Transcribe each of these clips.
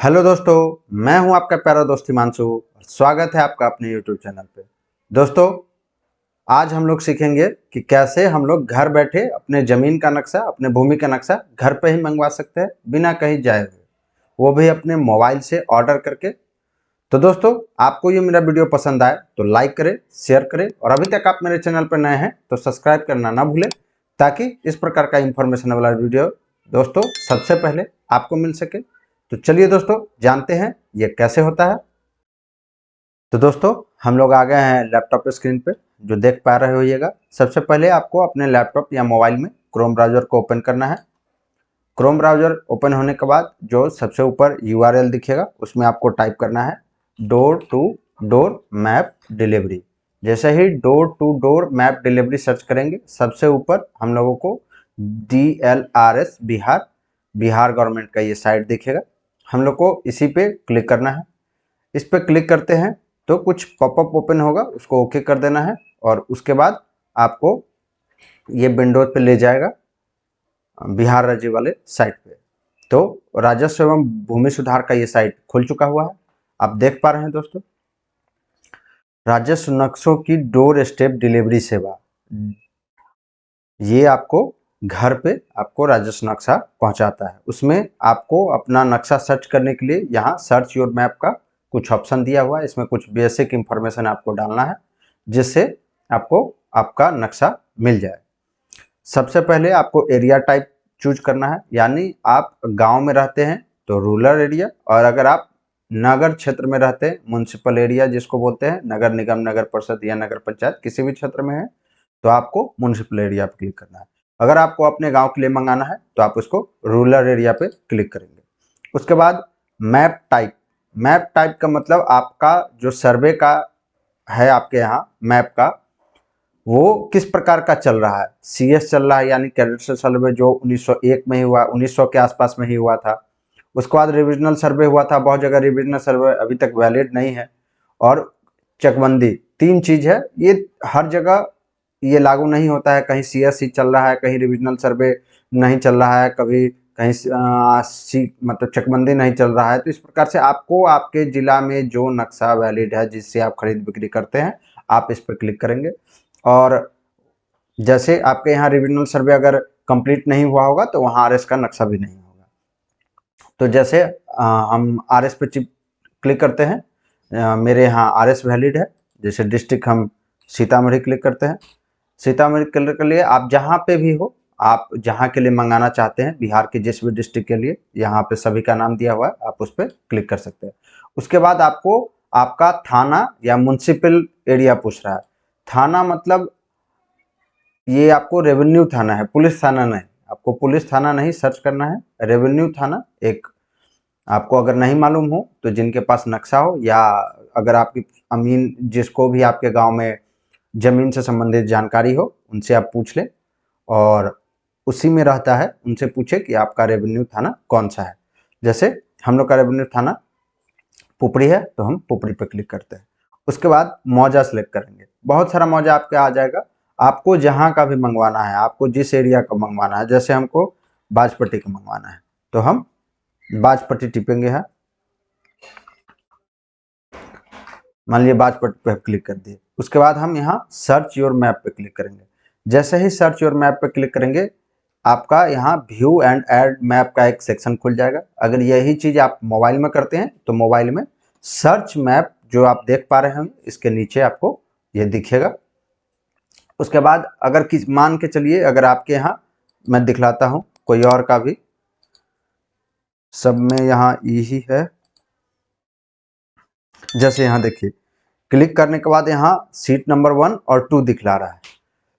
Hello दोस्तों, मैं हूं आपका प्यारा दोस्त हिमांशु। स्वागत है आपका अपने यूट्यूब चैनल पे। दोस्तों, आज हम लोग सीखेंगे कि कैसे हम लोग घर बैठे अपने ज़मीन का नक्शा, अपने भूमि का नक्शा घर पे ही मंगवा सकते हैं बिना कहीं जाए हुए, वो भी अपने मोबाइल से ऑर्डर करके। तो दोस्तों, आपको ये मेरा वीडियो पसंद आए तो लाइक करें, शेयर करें और अभी तक आप मेरे चैनल पर नए हैं तो सब्सक्राइब करना ना भूलें, ताकि इस प्रकार का इंफॉर्मेशन वाला वीडियो दोस्तों सबसे पहले आपको मिल सके। तो चलिए दोस्तों, जानते हैं ये कैसे होता है। तो दोस्तों, हम लोग आ गए हैं लैपटॉप स्क्रीन पे, जो देख पा रहे होइएगा। सबसे पहले आपको अपने लैपटॉप या मोबाइल में क्रोम ब्राउज़र को ओपन करना है। क्रोम ब्राउज़र ओपन होने के बाद जो सबसे ऊपर यूआरएल दिखेगा, उसमें आपको टाइप करना है door to door map delivery. जैसे ही door to door map delivery search करेंगे, सबसे ऊपर हम लोगों को DLRS बिहार गवर्नमेंट का ये साइट दिखेगा। हम लोग को इसी पे क्लिक करना है। इस पे क्लिक करते हैं तो कुछ पॉपअप ओपन होगा, उसको ओके कर देना है और उसके बाद आपको ये विंडोज पे ले जाएगा बिहार राज्य वाले साइट पे। तो राजस्व एवं भूमि सुधार का ये साइट खुल चुका हुआ है, आप देख पा रहे हैं दोस्तों। राजस्व नक्शों की डोर स्टेप डिलीवरी सेवा, ये आपको घर पे आपको राजस्व नक्शा पहुंचाता है। उसमें आपको अपना नक्शा सर्च करने के लिए यहाँ सर्च योर मैप का कुछ ऑप्शन दिया हुआ है। इसमें कुछ बेसिक इंफॉर्मेशन आपको डालना है, जिससे आपको आपका नक्शा मिल जाए। सबसे पहले आपको एरिया टाइप चूज करना है, यानी आप गांव में रहते हैं तो रूरल एरिया, और अगर आप नगर क्षेत्र में रहते हैं, म्युनिसिपल एरिया जिसको बोलते हैं, नगर निगम, नगर परिषद या नगर पंचायत किसी भी क्षेत्र में है, तो आपको म्युनिसिपल एरिया पे क्लिक करना है। अगर आपको अपने गांव के लिए मंगाना है तो आप उसको रूरल एरिया पे क्लिक करेंगे। उसके बाद मैप टाइप का मतलब आपका जो सर्वे का है, आपके यहाँ मैप का वो किस प्रकार का चल रहा है। CS चल रहा है, यानी कैडेस्ट्रियल सर्वे जो 1901 में ही हुआ, 1900 के आसपास में ही हुआ था। उसके बाद रिविजनल सर्वे हुआ था, बहुत जगह रिविजनल सर्वे अभी तक वैलिड नहीं है। और चकबंदी, तीन चीज है ये, हर जगह ये लागू नहीं होता है। कहीं CSC चल रहा है, कहीं रिविजनल सर्वे नहीं चल रहा है, कभी कहीं मतलब चकबंदी नहीं चल रहा है। तो इस प्रकार से आपको आपके जिला में जो नक्शा वैलिड है, जिससे आप खरीद बिक्री करते हैं, आप इस पर क्लिक करेंगे। और जैसे आपके यहाँ रिविजनल सर्वे अगर कंप्लीट नहीं हुआ होगा तो वहाँ RS का नक्शा भी नहीं होगा। तो जैसे हम RS पे क्लिक करते हैं, मेरे यहाँ RS वैलिड है। जैसे डिस्ट्रिक्ट हम सीतामढ़ी क्लिक करते हैं। सीतामढ़ी क्लिक कर लिए, आप जहाँ पे भी हो, आप जहाँ के लिए मंगाना चाहते हैं, बिहार के जिस भी डिस्ट्रिक्ट के लिए, यहाँ पे सभी का नाम दिया हुआ है, आप उस पर क्लिक कर सकते हैं। उसके बाद आपको आपका थाना या म्युनिसिपल एरिया पूछ रहा है। थाना मतलब ये आपको रेवेन्यू थाना है, पुलिस थाना नहीं। आपको पुलिस थाना नहीं सर्च करना है, रेवेन्यू थाना। एक आपको अगर नहीं मालूम हो तो जिनके पास नक्शा हो, या अगर आपकी अमीन जिसको भी आपके गांव में जमीन से संबंधित जानकारी हो, उनसे आप पूछ लें, और उसी में रहता है, उनसे पूछे कि आपका रेवेन्यू थाना कौन सा है। जैसे हम लोग का रेवेन्यू थाना पुपरी है, तो हम पुपरी पे क्लिक करते हैं। उसके बाद मौजा सेलेक्ट करेंगे, बहुत सारा मौजा आपके आ जाएगा। आपको जहाँ का भी मंगवाना है, आपको जिस एरिया का मंगवाना है, जैसे हमको बाजपट्टी का मंगवाना है तो हम बाजपट्टी टिपेंगे है। मान लीजिए बाजपट्टी पे क्लिक कर दिए। उसके बाद हम यहाँ सर्च योर मैप पे क्लिक करेंगे। जैसे ही सर्च योर मैप पे क्लिक करेंगे, आपका यहाँ व्यू एंड ऐड मैप का एक सेक्शन खुल जाएगा। अगर यही चीज आप मोबाइल में करते हैं तो मोबाइल में सर्च मैप जो आप देख पा रहे हैं, इसके नीचे आपको ये दिखेगा। उसके बाद अगर किस मान के चलिए, अगर आपके यहाँ, मैं दिखलाता हूँ कोई और का भी, सब में यहाँ यही है। जैसे यहाँ देखिए, क्लिक करने के बाद यहाँ सीट नंबर 1 और 2 दिखला रहा है।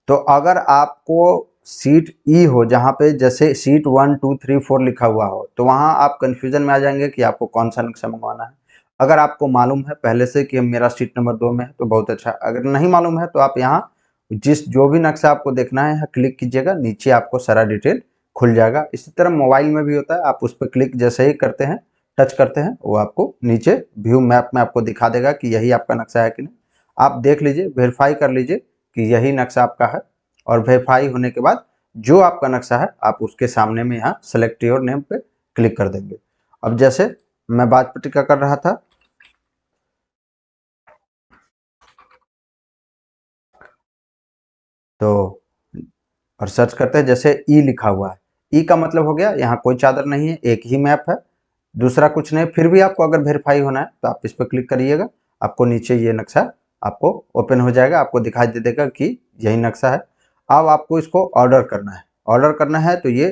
तो अगर आपको सीट ई हो, जहाँ पे जैसे सीट 1 2 3 4 लिखा हुआ हो, तो वहाँ आप कंफ्यूजन में आ जाएंगे कि आपको कौन सा नक्शा मंगवाना है। अगर आपको मालूम है पहले से कि मेरा सीट नंबर 2 में है तो बहुत अच्छा। अगर नहीं मालूम है तो आप यहाँ जो भी नक्शा आपको देखना है, यहाँ क्लिक कीजिएगा, नीचे आपको सारा डिटेल खुल जाएगा। इसी तरह मोबाइल में भी होता है, आप उस पर क्लिक जैसे ही करते हैं, टच करते हैं, वो आपको नीचे व्यू मैप में आपको दिखा देगा कि यही आपका नक्शा है कि नहीं। आप देख लीजिए, वेरीफाई कर लीजिए कि यही नक्शा आपका है, और वेरीफाई होने के बाद जो आपका नक्शा है, आप उसके सामने में यहाँ सेलेक्ट योर नेम पे क्लिक कर देंगे। अब जैसे मैं बाजपट्टी का कर रहा था। तो और सर्च करते हैं, जैसे ई लिखा हुआ है, ई का मतलब हो गया यहाँ कोई चादर नहीं है, एक ही मैप है, दूसरा कुछ नहीं। फिर भी आपको अगर वेरीफाई होना है तो आप इस पर क्लिक करिएगा, आपको नीचे ये नक्शा आपको ओपन हो जाएगा, आपको दिखाई दे देगा कि यही नक्शा है। अब आपको इसको ऑर्डर करना है। ऑर्डर करना है तो ये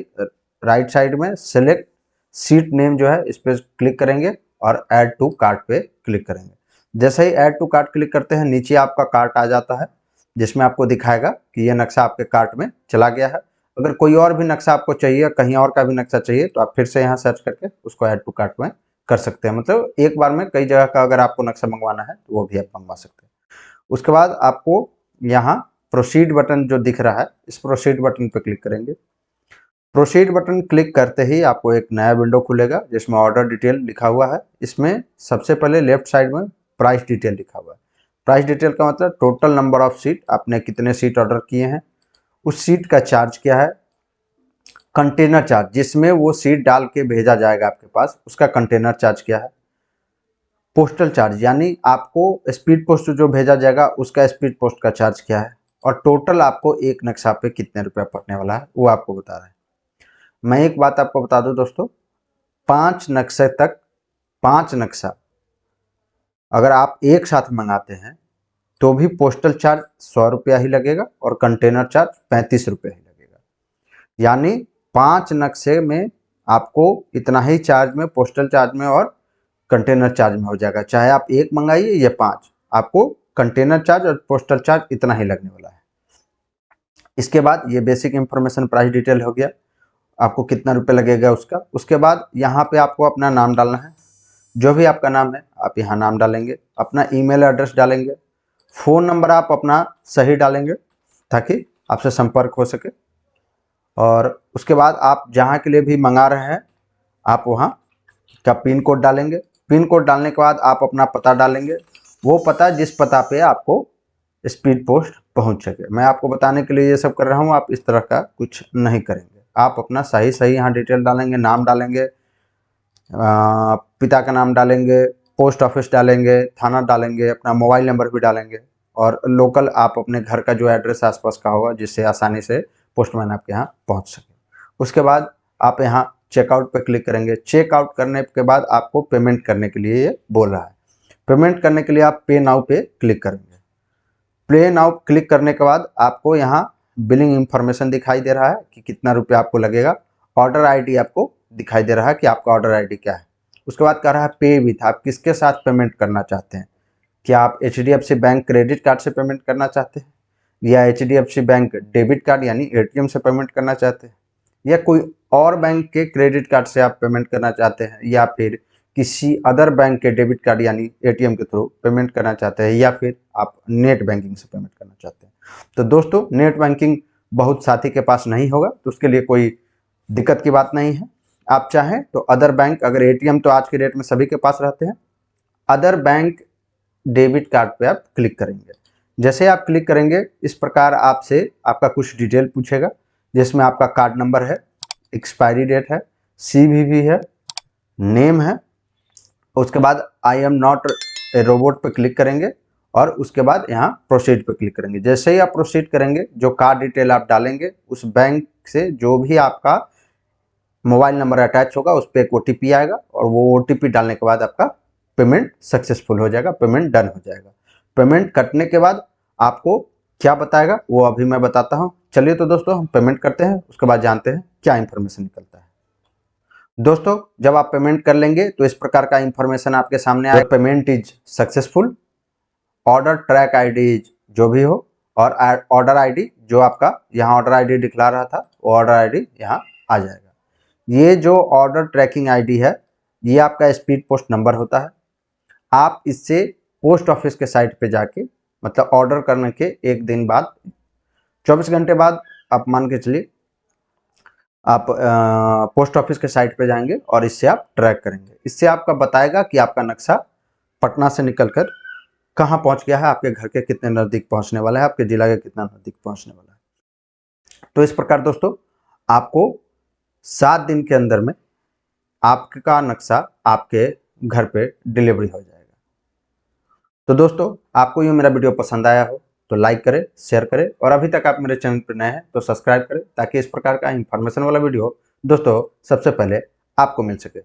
राइट साइड में सेलेक्ट सीट नेम जो है इस पर क्लिक करेंगे और ऐड टू कार्ट पे क्लिक करेंगे। जैसे ही ऐड टू कार्ट क्लिक करते हैं, नीचे आपका कार्ट आ जाता है, जिसमें आपको दिखाएगा कि ये नक्शा आपके कार्ट में चला गया है। अगर कोई और भी नक्शा आपको चाहिए, कहीं और का भी नक्शा चाहिए, तो आप फिर से यहाँ सर्च करके उसको ऐड टू कार्ट में कर सकते हैं। मतलब एक बार में कई जगह का अगर आपको नक्शा मंगवाना है तो वो भी आप मंगवा सकते हैं। उसके बाद आपको यहाँ प्रोसीड बटन जो दिख रहा है, इस प्रोसीड बटन पर क्लिक करेंगे। प्रोसीड बटन क्लिक करते ही आपको एक नया विंडो खुलेगा जिसमें ऑर्डर डिटेल लिखा हुआ है। इसमें सबसे पहले लेफ्ट साइड में प्राइस डिटेल लिखा हुआ है। प्राइस डिटेल का मतलब टोटल नंबर ऑफ सीट, आपने कितने सीट ऑर्डर किए हैं, उस सीट का चार्ज क्या है, कंटेनर चार्ज जिसमें वो सीट डाल के भेजा जाएगा आपके पास, उसका कंटेनर चार्ज क्या है, पोस्टल चार्ज यानी आपको स्पीड पोस्ट जो भेजा जाएगा उसका स्पीड पोस्ट का चार्ज क्या है, और टोटल आपको एक नक्शा पे कितने रुपया पड़ने वाला है वो आपको बता रहा है। मैं एक बात आपको बता दूं दोस्तों, 5 नक्शे तक, 5 नक्शा अगर आप एक साथ मंगाते हैं तो भी पोस्टल चार्ज 100 रुपया ही लगेगा और कंटेनर चार्ज 35 रुपये ही लगेगा। यानी 5 नक्शे में आपको इतना ही चार्ज में, पोस्टल चार्ज में और कंटेनर चार्ज में हो जाएगा। चाहे आप एक मंगाइए या 5, आपको कंटेनर चार्ज और पोस्टल चार्ज इतना ही लगने वाला है। इसके बाद ये बेसिक इंफॉर्मेशन प्राइस डिटेल हो गया, आपको कितना रुपये लगेगा उसका। उसके बाद यहाँ पे आपको अपना नाम डालना है, जो भी आपका नाम है आप यहाँ नाम डालेंगे, अपना ईमेल एड्रेस डालेंगे, फ़ोन नंबर आप अपना सही डालेंगे ताकि आपसे संपर्क हो सके। और उसके बाद आप जहाँ के लिए भी मंगा रहे हैं आप वहाँ का पिन कोड डालेंगे। पिन कोड डालने के बाद आप अपना पता डालेंगे, वो पता जिस पता पे आपको स्पीड पोस्ट पहुँच सके। मैं आपको बताने के लिए ये सब कर रहा हूँ, आप इस तरह का कुछ नहीं करेंगे। आप अपना सही सही यहाँ डिटेल डालेंगे, नाम डालेंगे, पिता का नाम डालेंगे, पोस्ट ऑफिस डालेंगे, थाना डालेंगे, अपना मोबाइल नंबर भी डालेंगे, और लोकल आप अपने घर का जो एड्रेस आसपास का होगा जिससे आसानी से पोस्टमैन आपके यहाँ पहुँच सके। उसके बाद आप यहाँ चेकआउट पे क्लिक करेंगे। चेकआउट करने के बाद आपको पेमेंट करने के लिए ये बोल रहा है। पेमेंट करने के लिए आप पे नाउ पे क्लिक करेंगे। पे नाउ क्लिक करने के बाद आपको यहाँ बिलिंग इंफॉर्मेशन दिखाई दे रहा है कि कितना रुपया आपको लगेगा। ऑर्डर आईडी आपको दिखाई दे रहा है कि आपका ऑर्डर आईडी क्या है। उसके बाद कह रहा है पे विथ, आप किसके साथ पेमेंट करना चाहते हैं। क्या आप HDFC बैंक क्रेडिट कार्ड से पेमेंट करना चाहते हैं, या HDFC बैंक डेबिट कार्ड यानी ATM से पेमेंट करना चाहते हैं, या कोई और बैंक के क्रेडिट कार्ड से आप पेमेंट करना चाहते हैं, या फिर किसी अदर बैंक के डेबिट कार्ड यानी ATM के थ्रू पेमेंट करना चाहते हैं, या फिर आप नेट बैंकिंग से पेमेंट करना चाहते हैं। तो दोस्तों नेट बैंकिंग बहुत साथी के पास नहीं होगा, तो उसके लिए कोई दिक्कत की बात नहीं है। आप चाहें तो अदर बैंक, अगर ATM तो आज के डेट में सभी के पास रहते हैं, अदर बैंक डेबिट कार्ड पे आप क्लिक करेंगे। जैसे आप क्लिक करेंगे इस प्रकार आपसे आपका कुछ डिटेल पूछेगा, जिसमें आपका कार्ड नंबर है, एक्सपायरी डेट है, CVV है, नेम है। उसके बाद I am not a robot पे क्लिक करेंगे और उसके बाद यहाँ प्रोसीड पे क्लिक करेंगे। जैसे ही आप प्रोसीड करेंगे, जो कार्ड डिटेल आप डालेंगे उस बैंक से जो भी आपका मोबाइल नंबर अटैच होगा उस पर एक OTP आएगा, और वो OTP डालने के बाद आपका पेमेंट सक्सेसफुल हो जाएगा, पेमेंट डन हो जाएगा। पेमेंट कटने के बाद आपको क्या बताएगा वो अभी मैं बताता हूँ। चलिए तो दोस्तों हम पेमेंट करते हैं, उसके बाद जानते हैं क्या इंफॉर्मेशन निकलता है। दोस्तों जब आप पेमेंट कर लेंगे तो इस प्रकार का इंफॉर्मेशन आपके सामने आएगा, payment is successful, order track ID जो भी हो, और ऑर्डर ID जो आपका यहाँ ऑर्डर ID दिखला रहा था वो ऑर्डर ID यहाँ आ जाएगा। ये जो ऑर्डर ट्रैकिंग ID है ये आपका स्पीड पोस्ट नंबर होता है। आप इससे पोस्ट ऑफिस के साइट पे जाके, मतलब ऑर्डर करने के एक दिन बाद, 24 घंटे बाद आप मान के चलिए, आप पोस्ट ऑफिस के साइट पे जाएंगे और इससे आप ट्रैक करेंगे। इससे आपका बताएगा कि आपका नक्शा पटना से निकलकर कहाँ पहुँच गया है, आपके घर के कितने नज़दीक पहुँचने वाला है, आपके जिला के कितना नज़दीक पहुँचने वाला है। तो इस प्रकार दोस्तों आपको 7 दिन के अंदर में आपका नक्शा आपके घर पे डिलीवरी हो जाएगा। तो दोस्तों, आपको ये मेरा वीडियो पसंद आया हो तो लाइक करें, शेयर करें, और अभी तक आप मेरे चैनल पर नए हैं तो सब्सक्राइब करें, ताकि इस प्रकार का इन्फॉर्मेशन वाला वीडियो दोस्तों सबसे पहले आपको मिल सके।